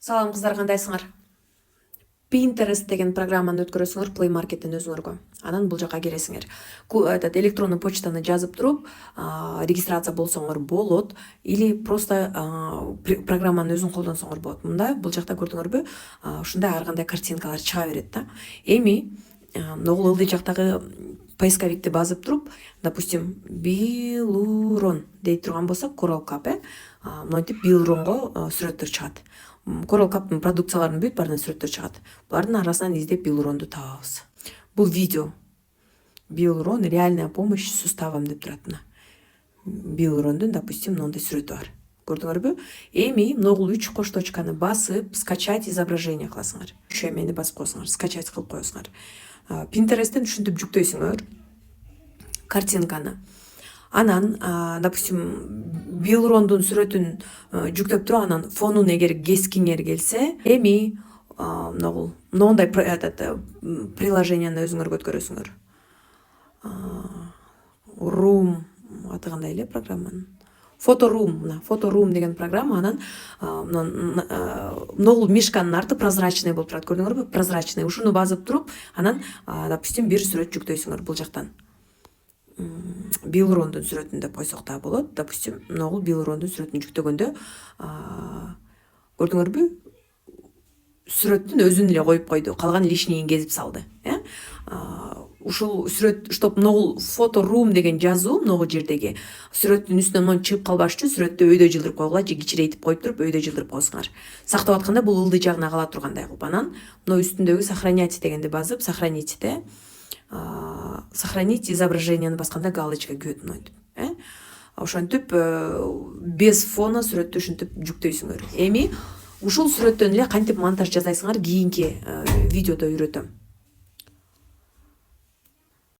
Салам кыздар, кандайсыңар? Pinterest деген программаны өткөрөсүңөр Play Market'ten өзүңөргө. Анан бул жака киресиңер. Этот электрондуу почтаны жазып туруп, регистрация болсоңор болот, или просто программаны өзүң колдонсоңор болот. Мында бул жакта көрдүңөрбү? Ушундай ар кандай картинкалар чыга берет да. Эми ногул ылдый жактагы поисковикти басып туруп, допустим, Билурон дей турган болсок, Coral Cup, мынтип Билуронго сүрөттөр чыгат. Coral Cup'тын продукцияларынын бүт баарынан сүрөттөр чыгат. Булардын арасынан издеп Билуронду табабыз. Бул видео. Билурон реальная помощь суставам деп турат мына. Билурондун, допустим, мындай сүрөтү бар. Көрдүңөрбү? Эми ногул 3 кошточканы басып, скачать изображение кыласыңар. Шемени басып коесуңар, скачать кылып коесуңар. Pinterest'тен ушинтип жүктөйсүңөр картинканы. Анан, допустим, Билурондун сүрөтүн жүктөп туруп, анан фонун эгер кескиңер келсе, эми мындай приложенияны өзүңөр өткөрөсүңөр. Room аты кандай эле программанын? Фоторум деген программа, анан ногул мишканын арты прозрачный болуп турат, көрдүңөрбү? Прозрачный. Ушуну басып туруп, анан, допустим, бир сүрөт жүктөйсүңөр бул жактан. Билурондун сүрөтүн деп койсок да болот. Допустим, ногул Билурондун сүрөтүн жүктөгөндө, көрдүңөрбү? Сүрөттүн өзүн эле коюп койду, калган лишнийин кезип салды. Ушул сүрөт, штоп ногул фоторум деген жазуу ногул жердеги сүрөттүн үстүнөн монун чыгып калбаш үчүн сүрөттү өйдө жылдырып койгула же кичирейтип коюп туруп өйдө жылдырып коесуңар. Сактап атканда бул ылдый жагына кала тургандай кылып. Анан мына үстүндөгү сохранять дегенди басып, сохранитьте сохранить изображениени басканда галочка күйөт мынтип. Ошентип без фона сүрөттү ушинтип жүктөйсүңөр. Эми ушул сүрөттөн эле кантип монтаж жасайсыңар кийинки видеодо үйрөтөм.